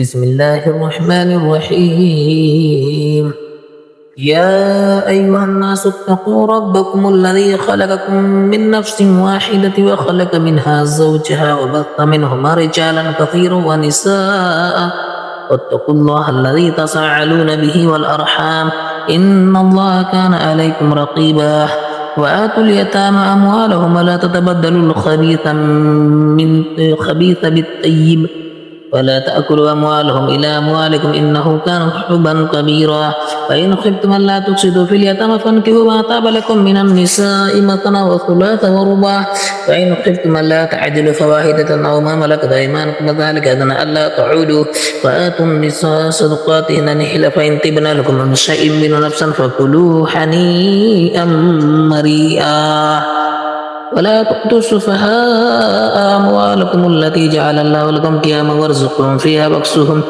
بسم الله الرحمن الرحيم. يا أيها الناس اتقوا ربكم الذي خلقكم من نفس واحدة وخلق منها زوجها وبث منهما رجالا كثيرا ونساء واتقوا الله الذي تساءلون به والأرحام إن الله كان عليكم رقيبا. وآتوا اليتامى أموالهم ولا تتبدلوا الخبيث بالطيب ولا تأكلوا أموالهم إلى أموالكم إنه كان حبا كبيرا. فإن خفتم ألا تقسطوا في اليتامى فانكحوا ما طاب لكم من النساء مثنى وثلاث ورباع. فإن خفتم ألا تعدلوا فواحدة أو ما ملكت أيمانكم فذلك أدنى ألا تعودوا. وآتوا النساء صدقاتهن نحلة فإن طبن لكم عن شيء منه نفسا فكلوه هنيئا مريئا. ولا تؤتوا السفهاء أموالكم التي جعل الله لكم قياما وارزقهم فيها واكسوهم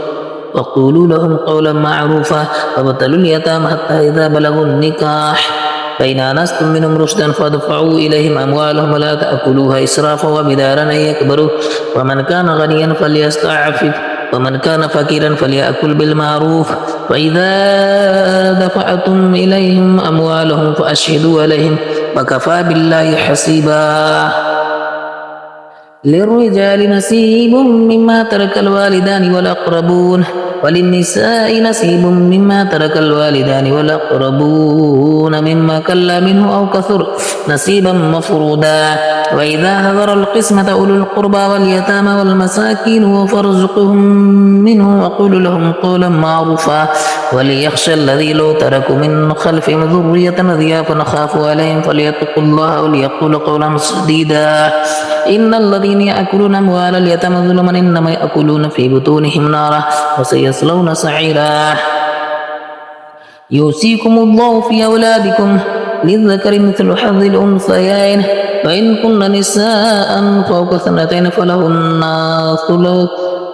وقولوا لهم قولا معروفا. وابتلوا اليتامى حتى إذا بلغوا النكاح فإن آنستم منهم رشدا فادفعوا إليهم أموالهم ولا تأكلوها إسرافا وبدارا أن يكبروا. ومن كان غنيا فليستعفف ومن كان فقيرا فليأكل بالمعروف. وإذا دفعتم إليهم أموالهم فأشهدوا عليهم وكفى بالله حسيبا. للرجال نصيب مما ترك الوالدان والأقربون وللنساء نصيب مما ترك الوالدان والأقربون مما قل منه أو كثر نصيبا مفروضا. وإذا حضر القسمة أولو القربى واليتامى والمساكين فارزقهم منه وقولوا لهم قولا معروفا. وليخشى الذي لو تركوا من خلفهم ذرية ضعافا خافوا عليهم فليتقوا الله وليقولوا قولا سديدا. إن الذين يأكلون أموال اليتامى ظلما إنما يأكلون في بطونهم نارا وسيصلون سعيرا. يوصيكم الله في أولادكم للذكر مثل حظ الأنثيين فإن كن نساء فوق اثنتين فلهن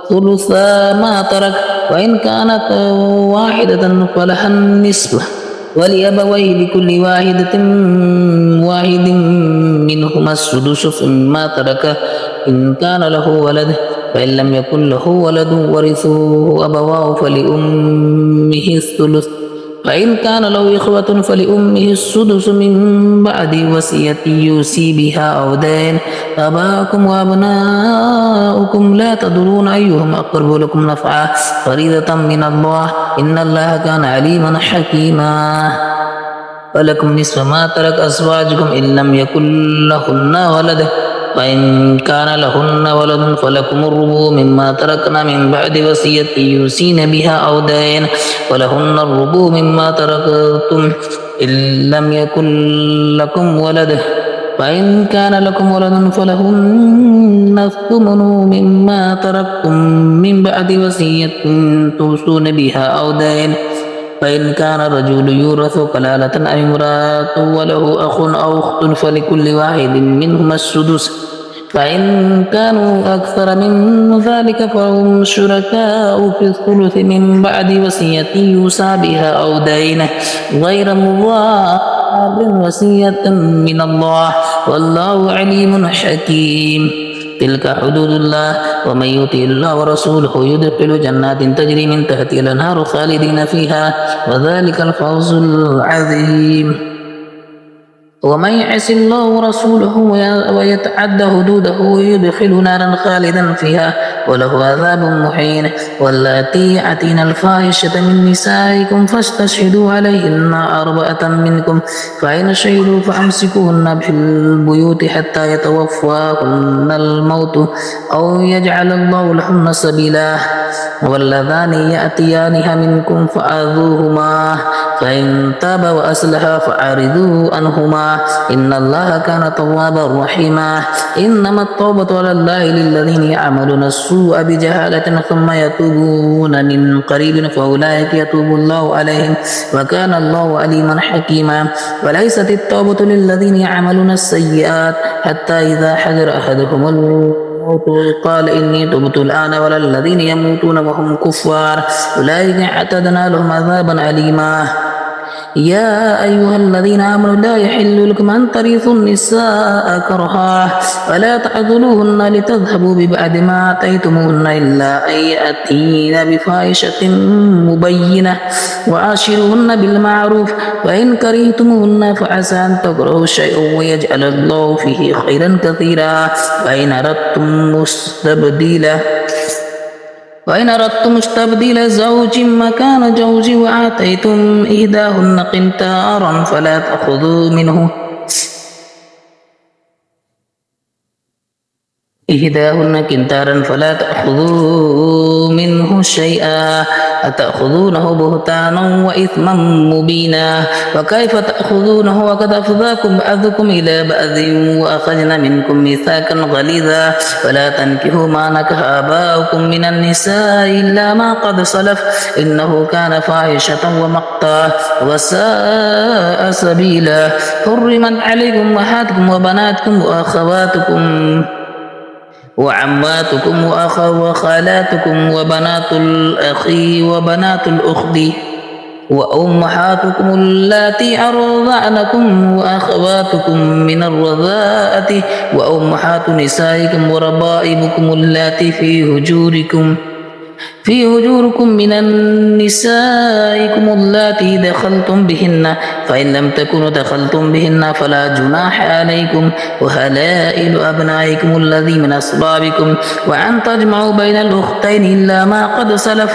ثلثا ما ترك وإن كانت واحدة فلها النصف ولأبويه لكل واحد منهما السدس مما ترك إن كان له ولد. فإن لم يكن له ولد ورثه أبواه فلأمه الثلث. فإن كان له إخوة فلأمه السدس من بعد وصية يوصي بها أو دين. آباؤكم وأبناؤكم لا تدرون أيهم أقرب لكم نفعا فريضة من الله إن الله كان عليما حكيما. ولكم نصف ما ترك أزواجكم إن لم يكن لهن ولد فإن كان لهن ولد فلكم الربع مما تركنا من بعد وصية يوصين بها أو دين ولهن الربع مما تركتم إن لم يكن لكم ولد فإن كان لكم ولد فلهن الثمن مما تركتم من بعد وصية توصون بها أو دين. فإن كان رجل يورث كلالة أو امرأة وله أخ أو أخت فلكل واحد منهما السدس. فإن كانوا أكثر من ذلك فهم شركاء في الثلث من بعد وصية يوصى بها أو دين غير مضار وصية من الله والله عليم حكيم. تلك حدود الله ومن يطع الله ورسوله يدخل جنات تجري من تحتها الأنهار خالدين فيها وذلك الفوز العظيم. ومن يعص الله ورسوله ويتعد حدوده يدخل نارا خالدا فيها وله عذاب مهين. واللاتي يأتين الفاحشة من نسائكم فاستشهدوا عليهن أربعة منكم فإن شهدوا فأمسكوهن في البيوت حتى يتوفاهن الموت أو يجعل الله لهن سبيلا. واللذان يأتيانها منكم فآذوهما فإن تابا وأصلحا فأعرضوا عنهما إن الله كان توابا رحيما. إنما التوبة على الله للذين يعملون السوء بجهالة ثم يتوبون من قريب فأولئك يتوب الله عليهم وكان الله عليما حكيما. وليست التوبة للذين يعملون السيئات حتى إذا حضر أحدهم الموت قال إني تبت الآن ولا الذين يموتون وهم كفار أولئك اعتدنا لهم عذابا أليما. يا أيها الذين آمنوا لا يحل لكم أن ترثوا النساء كرها ولا تعضلوهن لتذهبوا ببعد ما آتيتموهن إلا أن يأتين بفاحشة مبينة وعاشروهن بالمعروف فإن كرهتموهن فعسى أن تكرهوا شيئا ويجعل الله فيه خيرا كثيرا وإن أردتم استبديل زوج مكان زوج وآتيتم إحداهن قنطارا فلا تأخذوا منه شيئا أتأخذونه بهتانا وإثما مبينا وكيف تأخذونه وقد أفضاكم بعضكم إلى بعض وأخذن منكم ميثاقا غليظا ولا تنكحوا ما نكح آباؤكم من النساء إلا ما قد سلف إنه كان فاحشة ومقتا وساء سبيلا حرمت عليكم أمهاتكم وبناتكم وأخواتكم وعماتكم وخالاتكم وبنات الأخ وبنات الأخت وأمهاتكم اللاتي أرضعنكم وأخواتكم من الرضاعة وأمهات نسائكم وربائبكم اللاتي في هجوركم من النسائكم اللاتي دخلتم بهن فإن لم تكونوا دخلتم بهن فلا جناح عليكم وهلائل أبنائكم الذي من أصلابكم وأن تجمعوا بين الأختين إلا ما قد سلف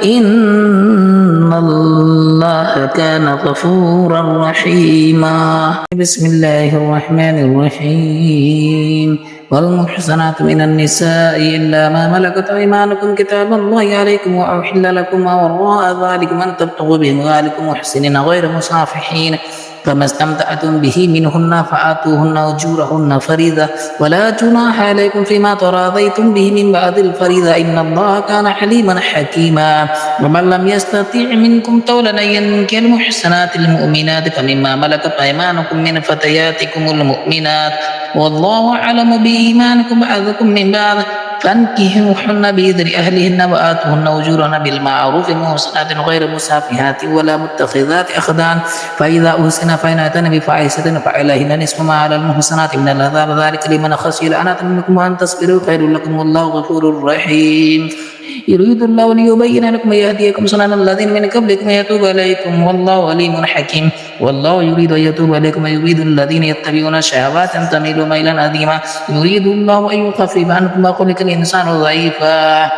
إن الله كان غفورا رحيما بسم الله الرحمن الرحيم والمحصنات من النساء إلا ما ملكت أيمانكم كتاب الله عليكم وأحل لكم ما وراء ذلكم أن تبتغوا بأموالكم محسنين غير مصافحين فما استمتعتم به منهن فآتوهن أجورهن فريضة ولا جناح عليكم فيما تراضيتم به من بعد الفريضة إن الله كان حليما حكيما ومن لم يستطع منكم طولا أن ينكح المحسنات المؤمنات فمما ملكت أيمانكم من فتياتكم المؤمنات والله أعلم بإيمانكم بعضكم من بعض فانكحوهن بإذن أهلهن وآتوهن أجورهن بالمعروف محصنات غير مسافحات ولا متخذات أخدان فإذا أحسن فإن أتين بفاحشة فعليهن نصف ما على المحصنات من العذاب ذلك لمن خشي العنة منكم وأن تصبروا خير لكم والله غفور رحيم يريد الله ليبين لكم ويهديكم سنن الذين من قبلكم ويتوب عليكم والله عليم حكيم والله يريد أن يتوب عليكم ويريد الذين يتبعون الشهوات أن تميلوا ميلا عظيما يريد الله أن يخفف عنكم وخلق الإنسان ضعيفا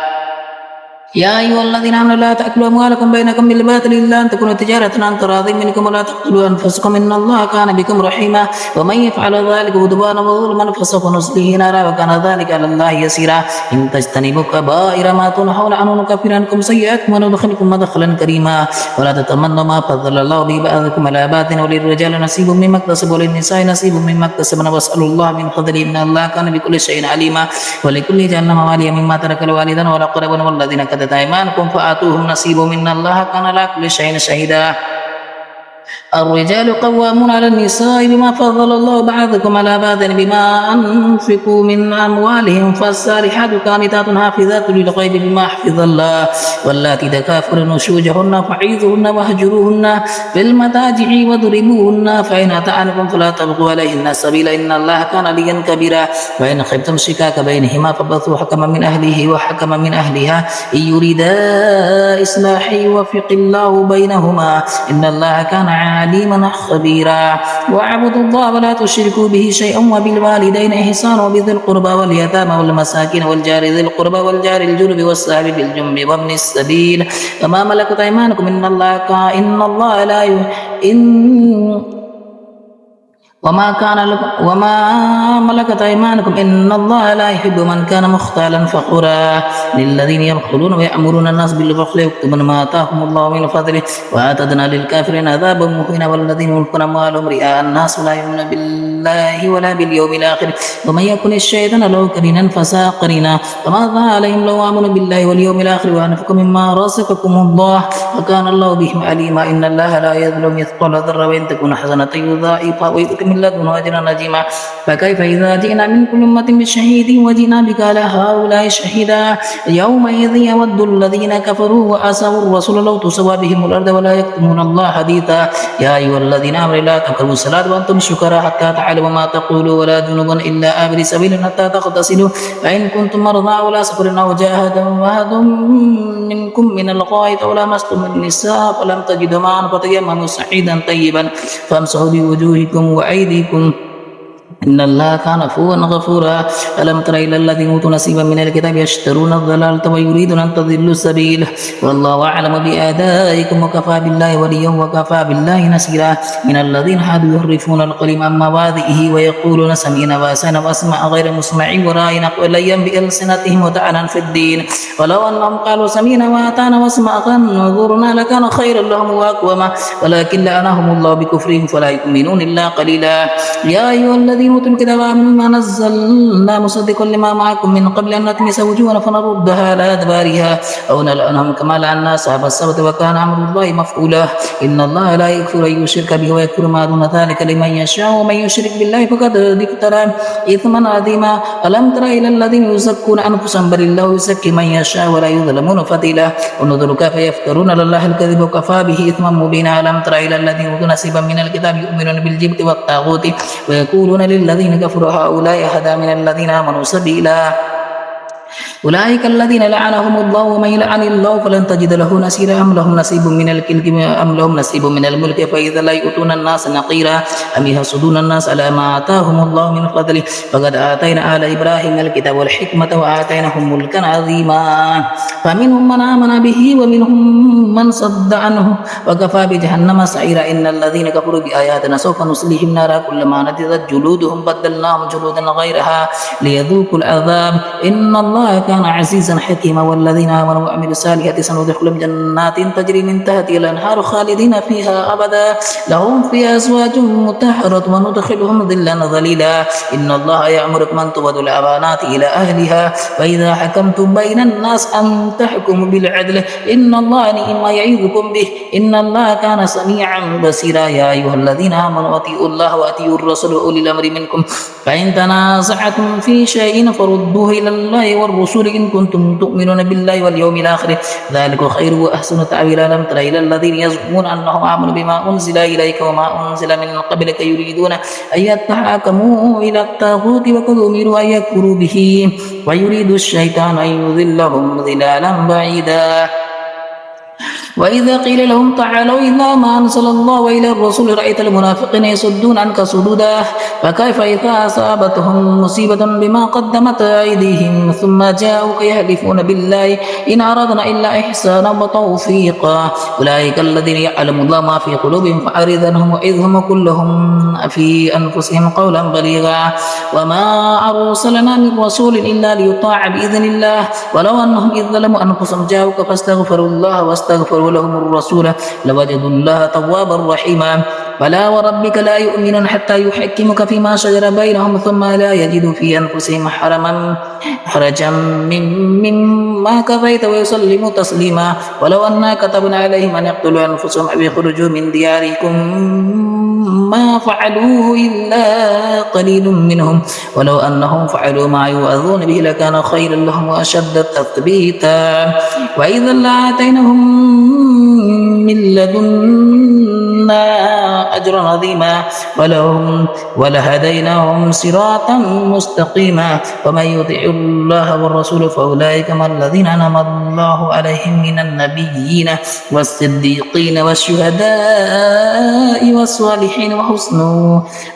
يا أيها الذين آمنوا لا تأكلوا أموالكم بينكم بالباطل إلا أن تكون تجارة عن تراض منكم ولا تقتلوا أنفسكم إن الله كان بكم رحيما ومن يفعل ذلك عدوانا وظلما فسوف نصليه نارا وكان ذلك على الله يسيرا إن تجتنبوا كبائر ما تنهون عنه نكفر عنكم سيئاتكم وندخلكم مدخلا كريما ولا تتمنوا ما فضل الله به بعضكم على بعض وللرجال نصيب مما اكتسبوا وللنساء نصيب مما اكتسبن واسألوا الله من فضله إن الله كان بكل شيء عليما ولكل جعلنا مواليا مما ترك الوالدان والأقربون والذين كتبت أيمانكم فآتوهم نصيب من الله كان على كل شيء شهيدا الرجال قوامون على النساء بما فضل الله بعضكم على بعض بما أنفقوا من أموالهم فالصالحات قانتات حافظات للغيب بما حفظ الله واللاتي تكافرن نشوزهن فعيذوهن واهجروهن في المضاجع واضربوهن فإن أطعنكم فلا تبغوا عليهن سبيلا إن الله كان عليا كبيرا وإن خفتم شقاق بينهما فابعثوا حكما من أهله وحكما من أهلها إن يريدا إصلاحا يوفق الله بينهما إن الله كان عليما خبيرا واعبدوا الله ولا تشركوا به شيئا وبالوالدين إحسانا وبذي القربى واليتامى والمساكين والجار ذي القربى والجار الجنب والصاحب بالجنب وابن السبيل وما ملكت أيمانكم إن الله لا وما ملكت أيمانكم إن الله لا يحب من كان مختالا فخورا للذين يبخلون ويأمرون الناس بالبخل يكتمون ما آتاهم الله من فضله وأعتدنا للكافرين عذابا مهينا والذين ينفقون أموالهم رئاء الناس لا يؤمنون بالله ولا باليوم الآخر ومن يكن الشيطان له قرينا فساء قرينا وماذا عليهم لو آمنوا بالله واليوم الآخر وأنفقوا مما رزقكم الله وكان الله بهم عليما إن الله لا يظلم مثقال ذرة وإن تكون حسنة يضاعفها ويؤتي من لدنه أجرا عظيما فكيف إذا جئنا من كل أمة بشهيد وجئنا بك على هؤلاء شهيدا يومئذ يود الذين كفروا وعصوا الرسول لو تسوى بهم الأرض ولا يكتمون الله حديثا يا أيها الذين آمنوا لا تقربوا الصلاة وأنتم سكارى حتى تعلموا ما تقولوا ولا جنبا إلا آبر سبيل حتى تغتسلوا فإن كنتم مرضى أو على سفر أو جاء أحد منكم من الغائط أو لامستم النساء فلم تجدوا ماء فتيمموا صعيدا طيبا فامسحوا بوجوهكم وأيديكم إن الله كان عفوا غفورا ألم تر إلى الذين أوتوا نصيبا من الكتاب يشترون الضلالة ويريدون أن تضلوا السبيل والله أعلم بأعدائكم وكفى بالله وليا وكفى بالله نصيرا من الذين هادوا يحرفون الكلم عن مواضعه ويقولون سمعنا وأطعنا وأسمع غير مسمع ورائنا وليا بألسنتهم وطعنا في الدين ولو أنهم قالوا سمعنا وأطعنا وأسمعنا وانظرنا لكان خيرا لهم وأقوما ولكن لعنهم الله بكفرهم فلا يؤمنون إلا قليلا يا أيها الذين أوتوا الكتاب آمنوا ما نزلنا مصدقا لما معكم من قبل أن نطمس وجوهنا فنردها على أدبارها أو نلعنهم كما لعنا أصحاب السبت وكان أمر الله مفعولا إن الله لا يغفر أن يشرك به ويغفر ما دون ذلك لمن يشاء ومن يشرك بالله فقد افترى إثما عظيما ألم تر إلى الذين يزكون أنفسهم بل الله يزكي من يشاء ولا يظلمون فتيلا انظروا كيف يفترون على الله الكذب وكفى به إثما مبينا ألم تر إلى الذين أوتوا نصيبا من الكتاب يؤمنون بالجبت والطاغوت ويقولون للذين كفروا هؤلاء أهدى من الذين آمنوا سبيلا أولئك الذين لعنهم الله ومن يلعن الله فلن تجد له نصيرا أم لهم نصيب من الملك فإذا لا يؤتون الناس نقيرا أم يحسدون الناس على ما آتاهم الله من فضله فقد آتينا آل إبراهيم الكتاب والحكمة وآتيناهم ملكا عظيما فمنهم من آمن به ومنهم من صد عنه وكفى بجهنم سعيرا إن الذين كفروا بآياتنا سوف نصليهم نارا كلما نضجت جلودهم بدلناهم جلودا غيرها ليذوقوا العذاب إن الله كان عزيزا حكيما والذين آمنوا وعملوا الصالحات سندخلهم جنات تجري من تحتها الأنهار خالدين فيها أبدا لهم فيها أزواج مطهرة وندخلهم ظلا ظليلا إن الله يأمركم أن تؤدوا الأمانات إلى أهلها وإذا حكمتم بين الناس أن تحكموا بالعدل إن الله نعم ما يعظكم به إن الله كان سميعا بصيرا يا أيها الذين آمنوا أطيعوا الله وأطيعوا الرسول وأولي الأمر منكم فإن تنازعتم في شيء فردوه إلى الله والرسول إن كنتم تؤمنون بالله واليوم الآخر ذلك خير وأحسن تأويلا ألم تر إلى الذين يزعمون أنهم آمنوا بما أنزل إليك وما أنزل من قبلك يريدون أن يتحاكموا إلى الطاغوت وقد أمروا أن يكفروا به ويريد الشيطان أن يضلهم ضلالا بعيدا وإذا قيل لهم تعالوا إلى ما أنزل الله وإلى الرسول رأيت المنافقين يصدون عنك صدودا فكيف إذا أصابتهم مصيبة بما قدمت أيديهم ثم جاءوك يحلفون بالله إن أردنا إلا إحسانا وتوفيقا أولئك الذين يعلم الله ما في قلوبهم فأعرض عنهم وإذهم كلهم في أنفسهم قولا بليغا وما أرسلنا من رسول إلا ليطاع بإذن الله ولو أنهم إذ ظلموا أنفسهم جاءوك فاستغفروا الله واستغفروا لهم الرسول لوجدوا الله توابا رحيما فلا وربك لا يؤمنون حتى يحكمك فيما شجر بينهم ثم لا يجدوا في أنفسهم حرجا مما قضيت ويسلموا تسليما ولو أنا كتبنا عليهم أن يقتلوا أنفسهم أو يخرجوا من دياركم ما فعلوه إلا قليل منهم ولو أنهم فعلوا ما يوعظون به لكان خيرا لهم وأشد تثبيتا وإذا لآتيناهم من لدنا أجرا عظيما ولهديناهم صراطا مستقيما ومن يطع الله والرسول فأولئك مع الذين أنعم الله عليهم من النبيين والصديقين والشهداء والصالحين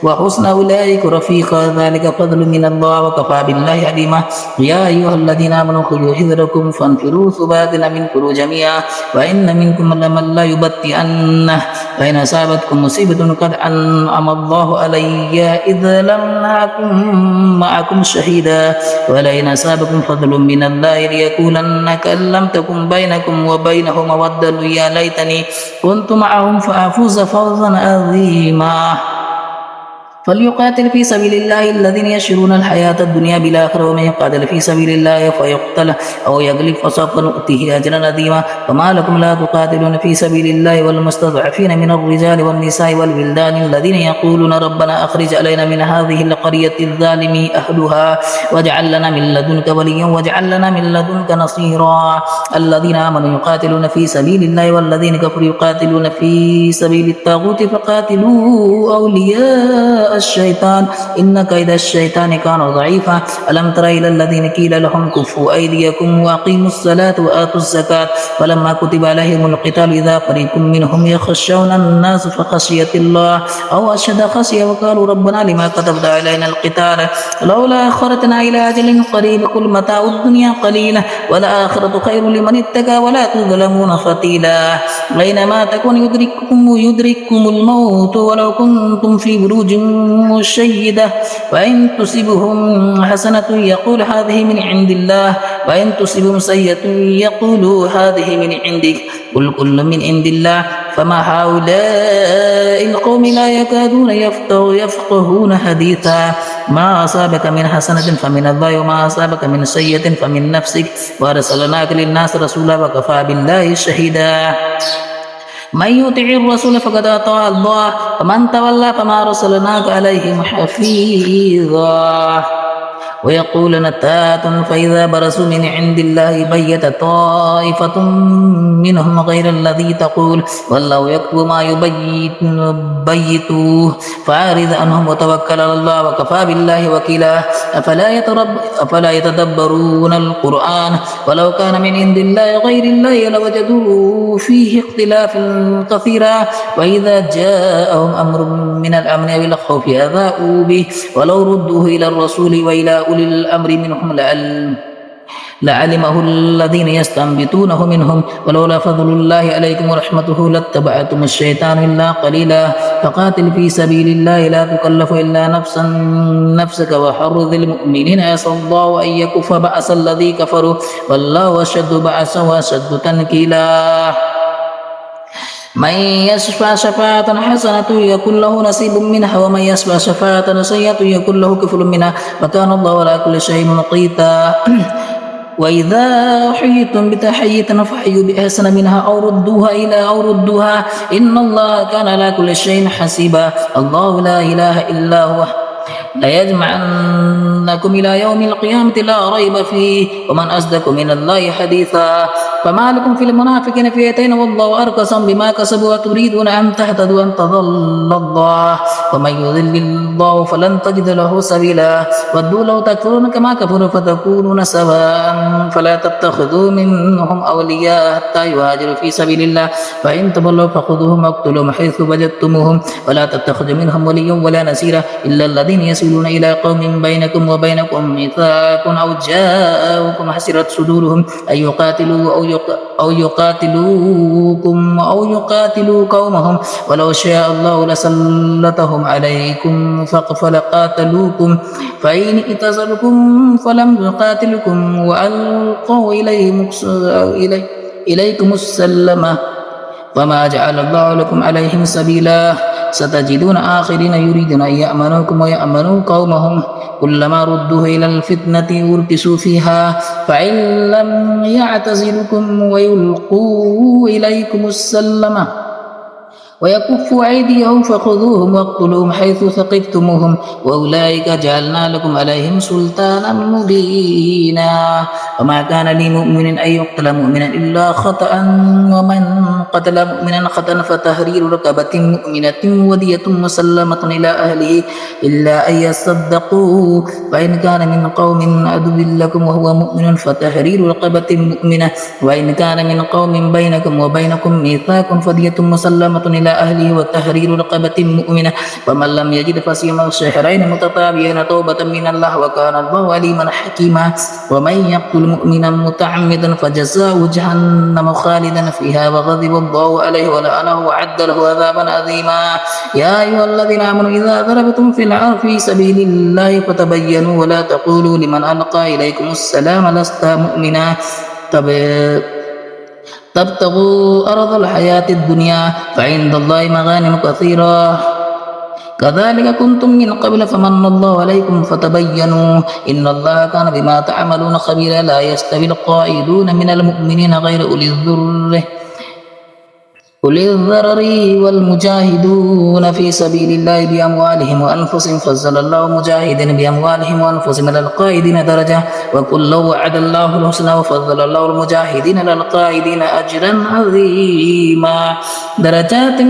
وحسن أولئك رفيقا ذلك فضل من الله وكفى بالله عليما يا أيها الذين آمنوا خذوا حذركم فانفروا ثبات منكم جميعا وإن منكم لمن لا يبطئن فإن أصابتكم مصيبة قد أنعم الله علي إذ لم أكن معكم شهيدا ولئن أصابكم فضل من الله ليقولن كأن لم تكن بينكم وبينه مودة يا ليتني كنت معهم فأفوز فوزا عظيما فليقاتل في سبيل الله الذين يشرون الحياة الدنيا بالآخرة ومن يقاتل في سبيل الله فيقتل أو يغلب فسوف نؤتيه أجرا عظيما فما لكم لا تقاتلون في سبيل الله والمستضعفين من الرجال والنساء والولدان الذين يقولون ربنا أخرج علينا من هذه القرية الظالم أهلها واجعل لنا من لدنك وليا واجعل لنا من لدنك نصيرا الذين آمنوا يقاتلون في سبيل الله والذين كفروا يقاتلون في سبيل الطاغوت فقاتلوا أولياء الشيطان إن كيد الشيطان كان ضعيفا ألم تر إلى الذين قيل لهم كفوا أيديكم وأقيموا الصلاة وآتوا الزكاة فلما كتب عليهم القتال إذا فريق منهم يخشون الناس فخشية الله أو أشد خشية وقالوا ربنا لما كتبت علينا القتال لولا أخرتنا إلى أجل قريب قل متاع الدنيا قليلا والآخرة خير لمن اتقى ولا تظلمون فتيلا أينما تكون يدرككم الموت ولو كنتم في بروج مشيدة وإن تصبهم حسنة يقول هذه من عند الله وإن تصبهم سيئة يقول هذه من عندك قل كل من عند الله فما هؤلاء القوم لا يكادون يفقهون حديثا ما أصابك من حسنة فمن الله وما أصابك من سيئة فمن نفسك وأرسلناك للناس رسولا وكفى بالله شهيدا من يطع الرسول فقد أطاع الله ومن تولى فما أرسلناك عليهم حفيظا ويقولون تات فإذا برزوا من عند الله بيت طائفة منهم غير الذي تقول والله يكتب ما يبيتوه فأعرض عنهم وتوكل على الله وكفى بالله وكيلا أفلا يتدبرون القرآن ولو كان من عند الله غير الله لوجدوا فيه اختلافا كثيرا وإذا جاءهم أمر من الأمن أو الخوف أذاؤوا به ولو ردوه إلى الرسول وإلى أولي الأمر منهم لعلمه الذين يستنبطونه منهم ولولا فضل الله عليكم ورحمته لاتبعتم الشيطان إلا قليلا فقاتل في سبيل الله لا تكلف إلا نفسك وحرض المؤمنين عسى الله أن يكف بأس الذي كفروا والله أشد بأسا وأشد تنكيلا من يشفع شفاعة حسنة يكن له نصيب منها ومن يشفع شفاعة سيئة يكن له كفل منها وكان الله على كل شيء مقيتا وإذا حييتم بتحية فحيوا بأحسن منها أو ردوها إن الله كان على كل شيء حسيبا الله لا إله إلا هو ليجمعنكم إلى يوم القيامة لا ريب فيه ومن أصدق من الله حديثا فما لكم في المنافقين فئتين والله أركسهم بما كسبوا وتريدون أن تهتدوا أن تضل الله ومن يضل الله فلن تجد له سبيلا ودوا لو تكفرون كما كفروا فتكونون سواء فلا تتخذوا منهم أولياء حتى يهاجروا في سبيل الله فإن تولوا فخذوهم واقتلوهم حيث وجدتموهم ولا تتخذوا منهم وليا ولا نصيرا إلا الذين يصلون إلى قوم بينكم وبينكم ميثاق أو جاءوكم حسرت صدورهم أن يقاتلوا أو يقاتلوا قومهم ولو شاء الله لسلطهم عليكم فلقاتلوكم فإن اعتزلوكم فلم يقاتلكم وألقوا إليكم السلم وما جعل الله لكم عليهم سبيلا ستجدون آخرين يريدون أن يأمنوكم ويأمنوا قومهم كلما ردوا إلى الفتنة أركسوا فيها فإن لم يعتزلكم ويلقوا إليكم السلم ويكفوا أيديهم فخذوهم واقتلوهم حيث ثقفتموهم وأولئك جعلنا لكم عليهم سلطانا مبينا وما كان لمؤمن أن يقتل مؤمنا إلا خطأ ومن قتل مؤمنا خطأ فتحرير رقبة مؤمنة ودية مسلمة إلى أهله إلا أن يصدقوا فإن كان من قوم عدو لكم وهو مؤمن فتحرير رقبة مؤمنة وإن كان من قوم بينكم وبينكم ميثاق فدية مسلمة إلى أهله وتحرير رقبة مؤمنة ومن لم يجد فصيام شهرين متتابعين توبة من الله وكان الله عليما حكيما ومن يقتل مؤمنا متعمدا فجزاؤه جهنم خالدا فيها وغضب الله عليه ولعنه وأعد له عذابا عظيما يا أيها الذين آمنوا إذا ضربتم في الأرض في سبيل الله فتبينوا ولا تقولوا لمن ألقى إليكم السلام لست مؤمنا تبتغوا أرض الحياة الدنيا فعند الله مغانم كثيرة كذلك كنتم من قبل فمن الله عليكم فتبينوا إن الله كان بما تعملون خبيرا لا يستوي القاعدون من المؤمنين غير أولي الضرر والمجاهدون في سبيل الله بأموالهم وأنفسهم فضل الله المجاهدين بأموالهم وأنفسهم على القائدين درجة وكلا وعد الله الحسنى وفضل الله المجاهدين على القائدين أجرا عظيما درجات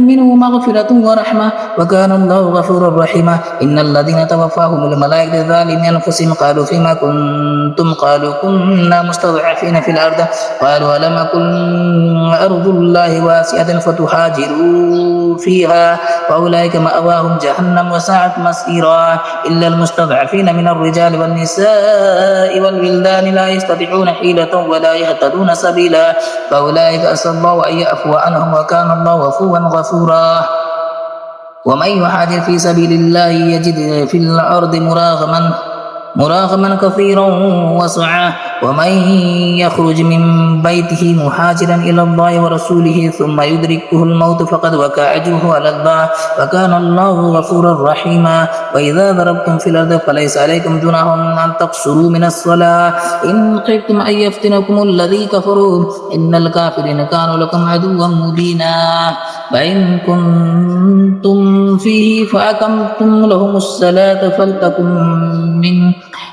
منه مغفرة ورحمة وكان الله غفورا رحيما إن الذين توفاهم الملائكة ظالمي أنفسهم قالوا فيما كنتم قالوا كنا مستضعفين في الأرض قالوا ألم أكن أرض الله واسعة فتهاجروا فيها فأولئك مأواهم جهنم وساءت مصيرا إلا المستضعفين من الرجال والنساء والولدان لا يستطيعون حيلة ولا يهتدون سبيلا فأولئك أسأل الله أن يعفو عنهم وكان الله عفوا غفورا ومن يهاجر في سبيل الله يجد في الأرض مراغما كثيرا وسعة ومن يخرج من بيته مهاجرا إلى الله ورسوله ثم يدركه الموت فقد وقع أجره على الله وكان الله غفورا رحيما وإذا ضربتم في الأرض فليس عليكم جناح أن تقصروا من الصلاة إن خفتم أن يفتنكم الذي كفروا إن الكافرين كانوا لكم عدوا مبينا فإن كنتم فيه فأقمتم لهم الصلاة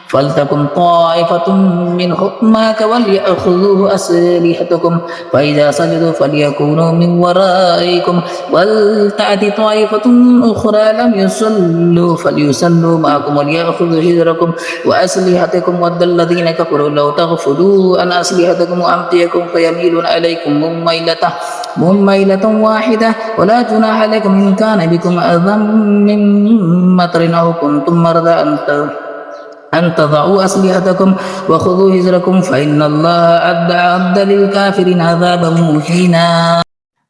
فلتكن طائفة منهم معك وليأخذوا أسلحتكم فإذا سجدوا فليكونوا من ورائكم ولتأت طائفة أخرى لم يصلوا فليصلوا معكم وليأخذوا حذركم وأسلحتكم ود الذين كفروا لو تغفلوا عن أسلحتكم وأمتعكم فيميلون عليكم مميلة واحدة ولا جناح عليكم إن كان بكم أذى من مطر أو كنتم مرضى أن تضعوا أسلحتكم وخذوا حذركم فإن الله أعد للكافرين عذابا مهينا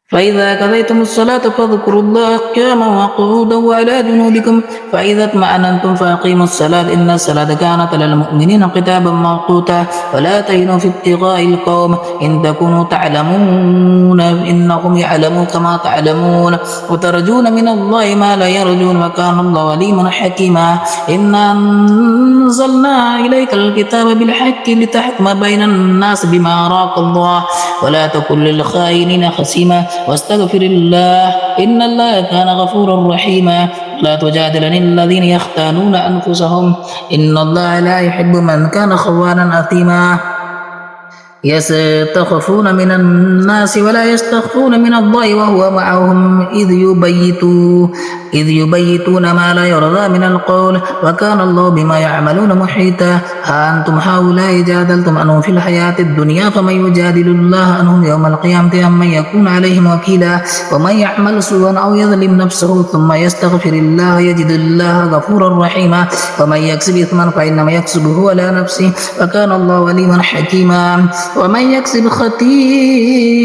فإذا قضيتم الصلاة فاذكروا الله قياما وقعودا وعلى جنوبكم فإذا اطمأننتم فأقيموا الصلاة إن الصلاة كانت على المؤمنين كتابا موقوتا ولا تهنوا في ابتغاء القوم إن تكونوا تعلمون إنهم يعلمون كما تعلمون وترجون من الله ما لا يرجون وكان الله عليما حكيما إنا أنزلنا إليك الكتاب بالحق لتحكم بين الناس بما أراك الله ولا تكن للخائنين خصيما واستغفر الله إن الله كان غفورا رحيما لا تجادلن الذين يختانون أنفسهم إن الله لا يحب من كان خوانا أثيما يستخفون من الناس ولا يستخفون من الله وهو معهم إذ يبيتون ما لا يرضى من القول وكان الله بما يعملون محيطا ها أنتم هؤلاء جادلتم عنهم في الحياة الدنيا فمن يجادل الله عنهم يوم القيامة أم من يكون عليهم وكيلا ومن يعمل سوءا أو يظلم نفسه ثم يستغفر الله يجد الله غفورا رحيما ومن يكسب إثما فإنما يكسبه على نفسه وكان الله عليما حكيما ومن يكسب خطيئة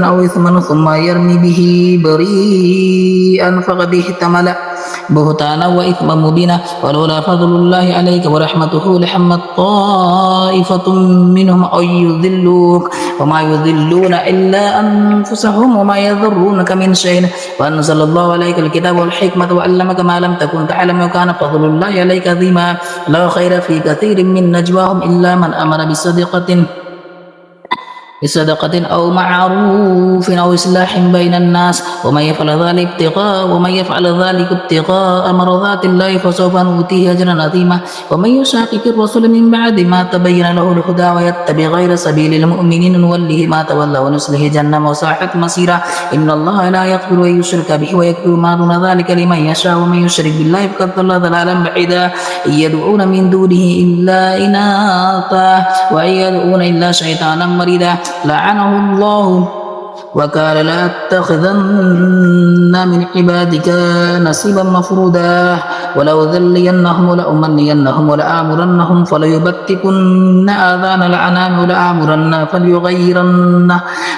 أو إثما ثم يرمي به بريئا فقد احتمل بهتانا وإثما مبينا ولولا فضل الله عليك ورحمته لحمت طائفة منهم أن يذلوك وما يذلون إلا أنفسهم وما يضرونك من شيء وأنزل الله عليك الكتاب والحكمة وعلمك ما لم تكن تعلم وكان فضل الله عليك عظيما لا خير في كثير من نجواهم إلا من أمر بصدقة أو معروف أو إصلاح بين الناس ومن يفعل ذلك ابتغاء مرضات الله فسوف نؤتيه أجرا عظيما ومن يشاقق الرسول من بعد ما تبين له الهدى ويتبع غير سبيل المؤمنين نوله ما تولى ونصله جهنم وساءت مصيرا إن الله لا يغفر أن يشرك به ويغفر ما دون ذلك لمن يشاء ومن يشرك بالله فقد ضل ضلالا بعيدا إن يدعون من دونه إلا إناثا وإن يدعون إلا شيطانا مريدا لعنه الله وقال لأتخذن من عبادك نصيبا مفروضا ولأذلينهم ولأمنينهم ولآمرنهم فليبتكن آذان الأنعام ولآمرن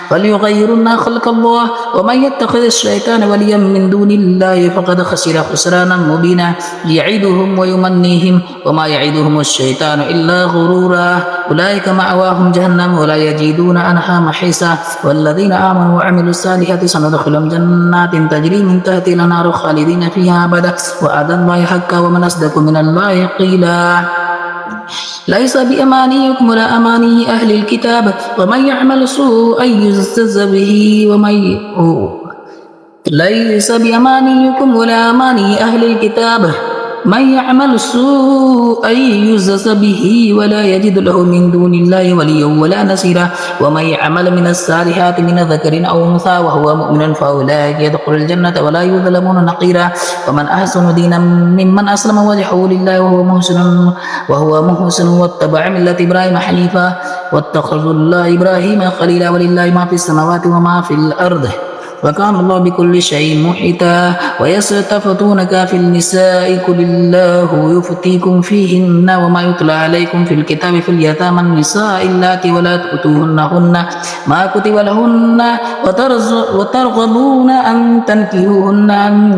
فليغيرن خلق الله ومن يتخذ الشيطان وليا من دون الله فقد خسر خسرانا مبينا يعدهم ويمنيهم وما يعدهم الشيطان إلا غرورا أولئك مأواهم جهنم ولا يجدون عنها محيصا والذين آمنوا آمنوا وعملوا الصالحات سندخلهم جنات تجري من تحتها الأنهار خالدين فيها أبدا وعد الله حقا ومن أصدق من الله قيلا ليس بأمانيكم ولا أماني أهل الكتاب ومن يعمل سوءا يجزز به ليس بأمانيكم ولا أماني أهل الكتاب من يعمل سوءا يجزز به ولا يجد له من دون الله وليا ولا نصيرا ومن يعمل من الصالحات من ذكر أو أنثى وهو مؤمن فأولئك يدخل الجنة ولا يظلمون نقيرا ومن أحسن دينا ممن أسلم وجهه لله وهو محسن واتبع ملة إبراهيم حنيفا واتخذوا الله إبراهيم خليلا ولله ما في السماوات وما في الأرض وكان الله بكل شيء محيطا ويستفتونك في النساء قل الله يفتيكم فيهن وما يتلى عليكم في الكتاب في اليتامى النساء اللاتي ولا تؤتوهن ما كتب لهن وترغبون أن تنكحوهن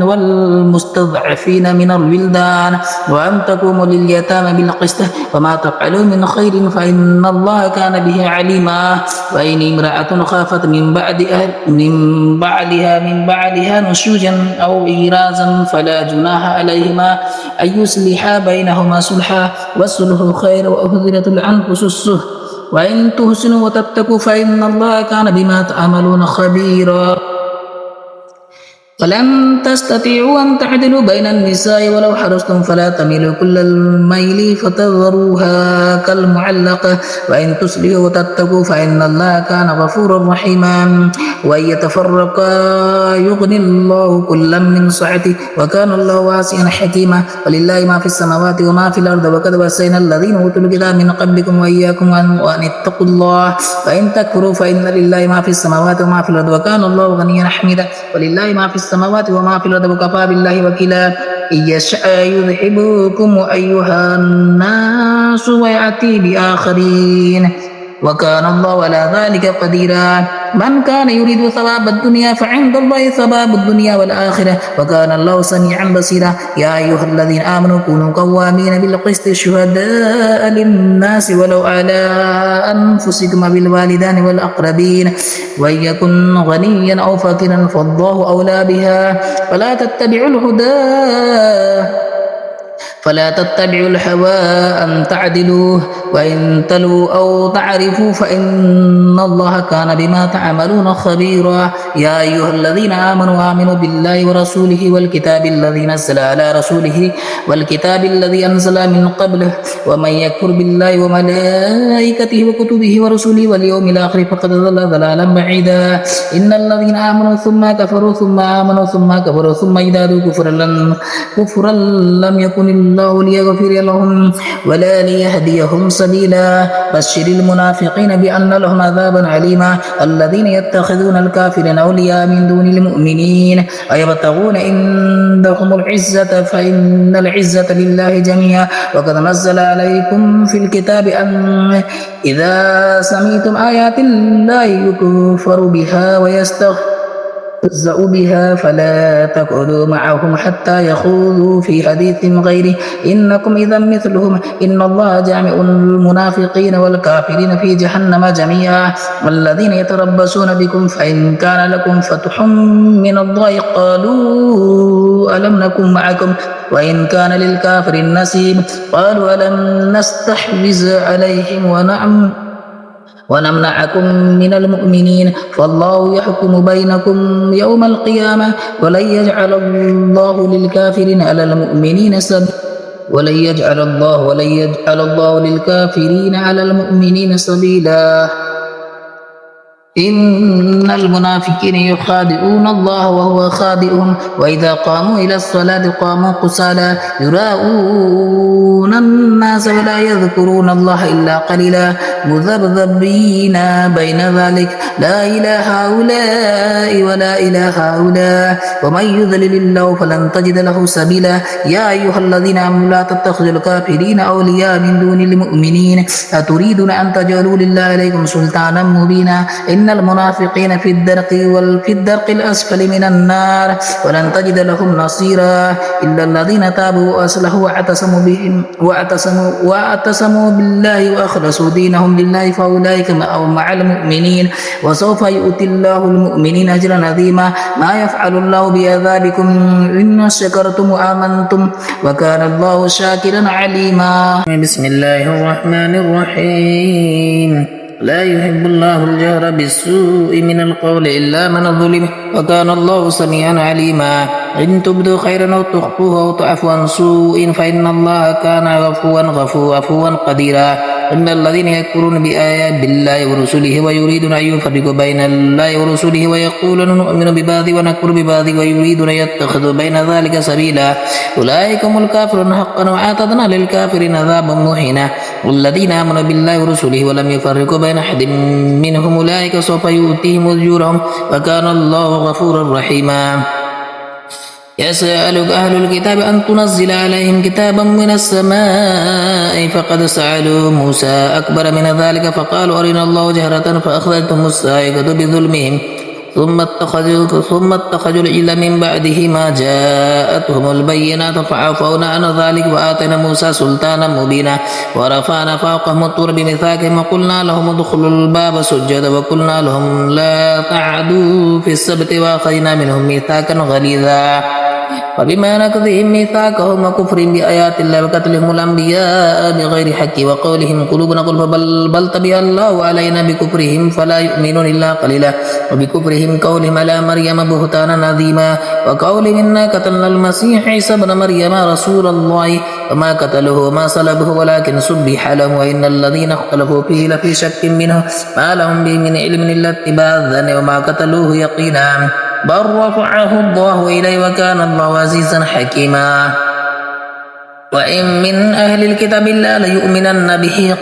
والمستضعفين من الولدان وأن تقوموا لليتامى بالقسط وما تفعلوا من خير فإن الله كان به عليما وإن امرأة خافت من بعدها نشوزا أو إيرازا فلا جناح عليهما أن يصلحا بينهما صلحا والصلح خير وأحضرت الأنفس الشح وإن تحسنوا وتتقوا فإن الله كان بما تعملون خبيرا فلن تستطيعوا أن تعدلوا بين النساء ولو حرصتم فلا تميلوا كل الميل فتذروها كالمعلقة وإن تصلحوا وتتقوا فإن الله كان غفورا رحيما وإن يتفرقا يغني الله كلا من سعته وكان الله واسعا حكيما ولله ما في السماوات وما في الأرض وقد وصينا الذين أوتوا الكتاب من قبلكم وإياكم أن اتقوا الله فإن تكفروا فإن لله ما في السماوات وما في الأرض وكان الله غنيا حميدا ولله ما في السماوات وما في الأرض وكفى بالله وكيلا إن يشاء يذهبكم أيها الناس ويأتي بآخرين وكان الله على ذلك قديرا من كان يريد ثواب الدنيا فعند الله ثواب الدنيا والآخرة وكان الله سميعا بصيرا يا أيها الذين آمنوا كونوا قوامين بالقسط شهداء للناس ولو على أنفسكم بالوالدين والأقربين وإن يكن غنيا أو فقيرا فالله أولى بها فلا تتبعوا الهوى أن تعدلوا وإن تلوا أو تعرفوا فإن الله كان بما تعملون خبيرا يا أيها الذين آمنوا بالله ورسوله والكتاب الذي نزل على رسوله والكتاب الذي أنزل من قبله ومن يكفر بالله وملائكته وكتبه ورسله واليوم الآخر فقد ضل ضلالا بعيدا إن الذين آمنوا ثم كفروا ثم آمنوا ثم كفروا ثم ازدادوا كفرا لم يكن الله ليغفر لهم ولا ليهديهم سبيلا بشر المنافقين بأن لهم عذابا عليما الذين يتخذون الكافرين أولياء من دون المؤمنين أيبتغون عندهم العزة فإن العزة لله جميعا وقد نزل عليكم في الكتاب أن إذا سمعتم آيات الله يكفر بها ويستهزأ بها فلا تقعدوا معهم حتى يخوضوا في حديث غيره إنكم إذا مثلهم إن الله جامع المنافقين والكافرين في جهنم جميعا والذين يتربصون بكم فإن كان لكم فتح من الله قالوا ألم نكن معكم وإن كان للكافر نصيب قالوا ألم نستحوذ عليهم ونمنعكم من المؤمنين فالله يحكم بينكم يوم القيامة ولن يجعل الله للكافرين على المؤمنين سبيلا ولن يجعل الله للكافرين على المؤمنين سبيلا إن المنافقين يخادعون الله وهو خادعهم وإذا قاموا إلى الصلاة قاموا كسالى يراءون الناس ولا يذكرون الله إلا قليلا مذبذبين بين ذلك لا إله هؤلاء ولا إله هؤلاء ومن يضلل الله فلن تجد له سبيلا يا أيها الذين آمنوا لا تتخذوا الكافرين أولياء من دون المؤمنين أتريدون أن تجعلوا لله عليكم سلطانا مبينا إن إن المنافقين في الدرق الأسفل من النار ولن تجد لهم نصيرا إلا الذين تابوا وأصلحوا واعتصموا بالله وأخلصوا دينهم لله فأولئك مع المؤمنين وسوف يؤتي الله المؤمنين أجرا عظيما ما يفعل الله بعذابكم إن شكرتم وآمنتم وكان الله شاكرا عليما. بسم الله الرحمن الرحيم. لا يحب الله الجهر بالسوء من القول إلا من ظلم وكان الله سميعا عليما. إن تبدوا خيرا أو تخفوه أو تعفوا عن سوء فإن الله كان عفوا قديرا. إن الذين يكفرون بآيات بالله ورسله ويريدون أن يفرقوا بين الله ورسله ويقولون نؤمن ببعض ونكفر ببعض ويريدون أن يتخذوا بين ذلك سبيلا أولئك هم الكافرون حقا وأعتدنا للكافرين عذابا مهينا. والذين آمنوا بالله ورسله ولم يفرقوا بين أحد منهم أولئك سوف يؤتيهم أجورهم وكان الله غفورا رحيما. يسألك أهل الكتاب أن تنزل عليهم كتابا من السماء فقد سألوا موسى أكبر من ذلك فقالوا أرنا الله جهرة فأخذتهم الصاعقة بظلمهم ثم اتخذوا العجل من بعده ما جاءتهم البينات فعفونا عن ذلك وآتينا موسى سلطانا مبينا ورفعنا فوقهم الطور بميثاقهم وقلنا لهم ادخلوا الباب سجدا وقلنا لهم لا تعدوا في السبت وأخذنا منهم ميثاقا غليظا وبما نقضهم ميثاقهم وكفرهم بآيات الله وقتلهم الأنبياء بغير حق وقولهم قلوبنا غلف بل طبع الله علينا بكفرهم فلا يؤمنون إلا قليلا وبكفرهم قولهم على مريم بهتانا عظيما وقولهم إنا قتلنا المسيح عيسى ابن مريم رسول الله وما قتلوه وما صلبوه ولكن سبح لهم وإن الذين اختلفوا فيه لفي شك منه ما لهم به من علم إلا اتباع الظن وما قتلوه يقينا بل رفعه الله إليه وكان الله عزيزا حكيما. وإن من أهل الكتاب إلا ليؤمنن به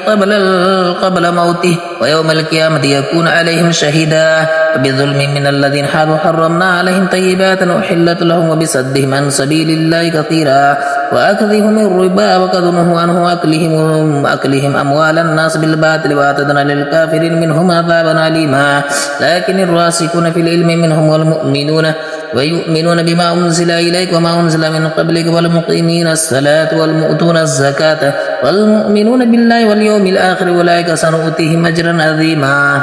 قبل موته ويوم القيامة يكون عليهم شهيدا وبظلم من الذين حرمنا عليهم طيبات أحلت لهم وبصدهم عن سبيل الله كثيرا وأخذهم الربا وقد نهوا عنه أكلهم أموال الناس بالباطل وأعتدنا للكافرين منهم عذابا أليما. لكن الراسخون في العلم منهم والمؤمنون ويؤمنون بما أنزل إليك وما أنزل من قبلك والمقيمين الصلاة والمؤتون الزكاة والمؤمنون بالله واليوم الآخر أولئك سنؤتيهم أجرا عظيما.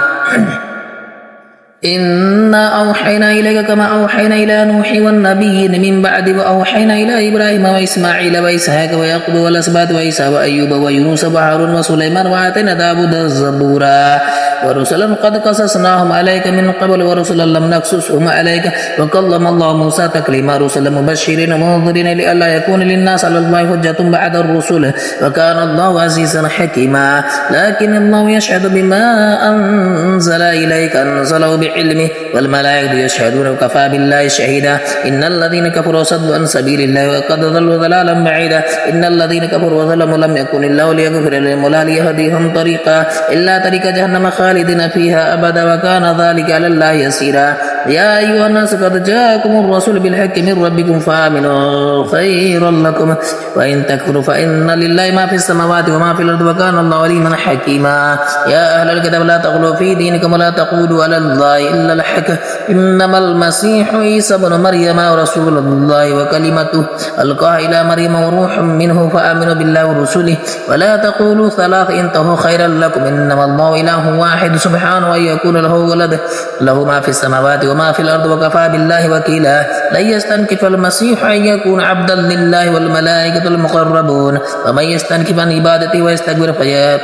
إنا أوحينا إليك كما أوحينا إلى نوح والنبيين من بعد وأوحينا إلى إبراهيم وإسماعيل وإسحاق ويعقوب والأسباط وعيسى وأيوب ويونس وهارون وسليمان وآتينا داود الزبورا ورسلا قد قصصناهم عليك من قبل ورسلا لم نقصصهم عليك وكلم الله موسى تكليما رسلا مبشرين ومنذرين لئلا يكون للناس على الله حجة بعد الرسل وكان الله عزيزا حكيما. لكن الله يشهد بما أنزل إليك أنزله بعلمه والملائكة يشهدون وكفى بالله شهيدا. إن الذين كفروا صدوا عن سبيل الله وقد ضلوا ضلالا بعيدا. إن الذين كفروا وظلموا لم يكن الله ليغفر لهم ولا ليهديهم طريقا إلا طريق جهنم خالدين فيها أبدا وكان ذلك على الله يسيرا. يا أيها الناس قد جاءكم الرسول بالحق من ربكم فآمنوا خيرا لكم وإن تكفروا فإن لله ما في السماوات وما في الأرض وكان الله عليما حكيما. يا أهل الكتاب لا تغلوا في دينكم ولا تقولوا على الله إلا الحق إنما المسيح عيسى ابن مريم رسول الله وكلمته ألقاها إلى مريم وروح منه فآمنوا بالله ورسله ولا تقولوا ثلاث انتهوا خيرا لكم إنما الله إله واحد سبحانه أن يكون له ولد له ما في السماوات وما في الأرض وكفى بالله وكيلا. لن يستنكف المسيح أن يكون عبدا لله والملائكة المقربون ومن يستنكف عن عبادته ويستكبر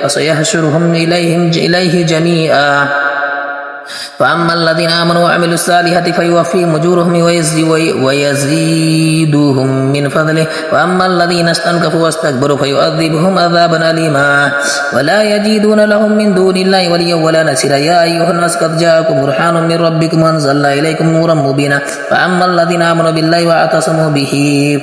فسيحشرهم إليه جميعا. فأما الذين آمنوا وعملوا الصالحات فيوفيهم أجورهم ويزيدهم من فضله وأما الذين استنكفوا واستكبروا فيعذبهم عذابا أليما ولا يجدون لهم من دون الله وليا ولا نصيرا. يا أيها الناس قد جاءكم برهان من ربكم وأنزلنا إليكم نورا مبينا. فأما الذين آمنوا بالله واعتصموا به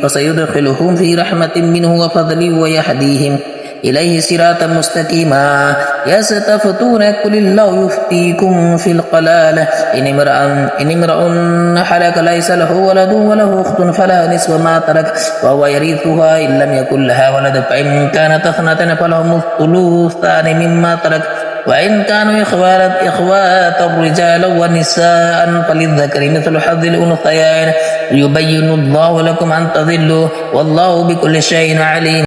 فسيدخلهم في رحمة منه وفضل ويهديهم إليه صراطا مستقيما. يستفتون قل الله يفتيكم في القلالة إن امرأ حلق ليس له ولد وله أخت فلها نصف ما ترك وهو يرثها إن لم يكن لها ولد فإن كانت اثنتين فلهم الثلثان مما ترك وإن كانوا إخواتا رجالا ونساء فللذكر مثل حظ الأنثيين يبين الله لكم أن تضلوا والله بكل شيء عليم